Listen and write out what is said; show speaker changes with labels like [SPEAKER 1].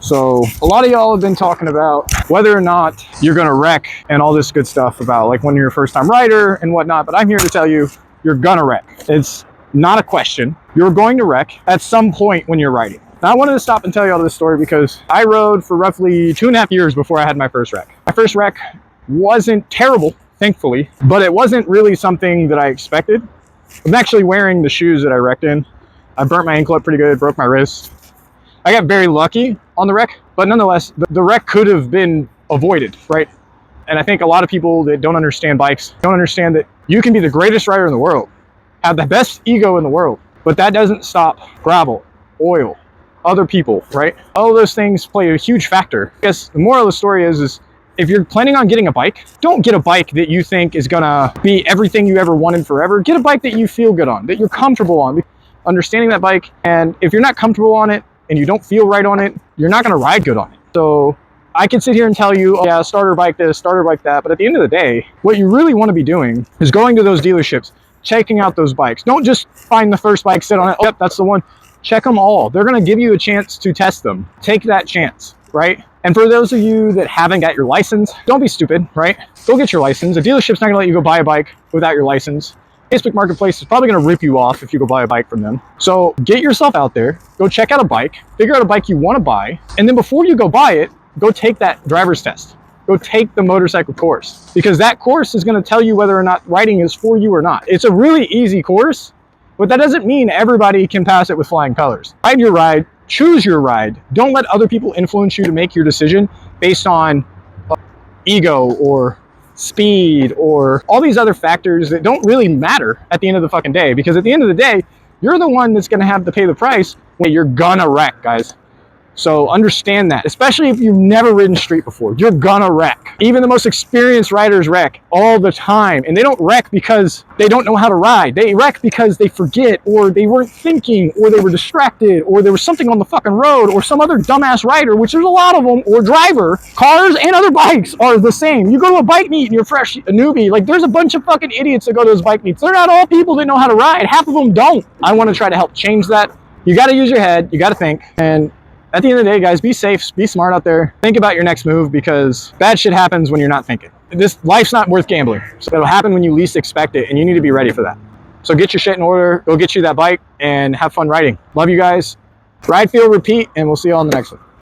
[SPEAKER 1] So a lot of y'all have been talking about whether or not you're gonna wreck and all this good stuff about like when you're a first time rider and whatnot, but I'm here to tell you, you're gonna wreck. It's not a question. You're going to wreck at some point when you're riding. Now I wanted to stop and tell you all this story because I rode for roughly 2.5 years before I had my first wreck. My first wreck wasn't terrible, thankfully, but it wasn't really something that I expected. I'm actually wearing the shoes that I wrecked in. I burnt my ankle up pretty good, broke my wrist. I got very lucky on the wreck, but nonetheless, the wreck could have been avoided, right? And I think a lot of people that don't understand bikes don't understand that you can be the greatest rider in the world, have the best ego in the world, but that doesn't stop gravel, oil, other people, right? All of those things play a huge factor. I guess the moral of the story is if you're planning on getting a bike, don't get a bike that you think is gonna be everything you ever wanted forever. Get a bike that you feel good on, that you're comfortable on. Understanding that bike, and if you're not comfortable on it and you don't feel right on it, you're not gonna ride good on it. So I can sit here and tell you, oh, yeah, starter bike this, starter bike that, but at the end of the day, what you really wanna be doing is going to those dealerships, checking out those bikes. Don't just find the first bike, sit on it, oh, yep, that's the one. Check them all. They're gonna give you a chance to test them. Take that chance, right? And for those of you that haven't got your license, don't be stupid, right? Go get your license. A dealership's not gonna let you go buy a bike without your license. Facebook Marketplace is probably going to rip you off if you go buy a bike from them. So get yourself out there, go check out a bike, figure out a bike you want to buy, and then before you go buy it, go take that driver's test. Go take the motorcycle course, because that course is going to tell you whether or not riding is for you or not. It's a really easy course, but that doesn't mean everybody can pass it with flying colors. Ride your ride, choose your ride. Don't let other people influence you to make your decision based on ego or speed or all these other factors that don't really matter at the end of the fucking day, because at the end of the day, you're the one that's going to have to pay the price when you're gonna wreck, guys. So understand that, especially if you've never ridden street before, you're gonna wreck. Even the most experienced riders wreck all the time, and they don't wreck because they don't know how to ride. They wreck because they forget, or they weren't thinking, or they were distracted, or there was something on the fucking road, or some other dumbass rider, which there's a lot of them, or driver. Cars and other bikes are the same. You go to a bike meet and you're fresh, a newbie, like there's a bunch of fucking idiots that go to those bike meets. They're not all people that know how to ride. Half of them don't. I want to try to help change that. You got to use your head, you got to think, and at the end of the day, guys, be safe, be smart out there. Think about your next move, because bad shit happens when you're not thinking. This life's not worth gambling. So it'll happen when you least expect it, and you need to be ready for that. So get your shit in order, go get you that bike, and have fun riding. Love you guys. Ride, feel, repeat, and we'll see you all in the next one.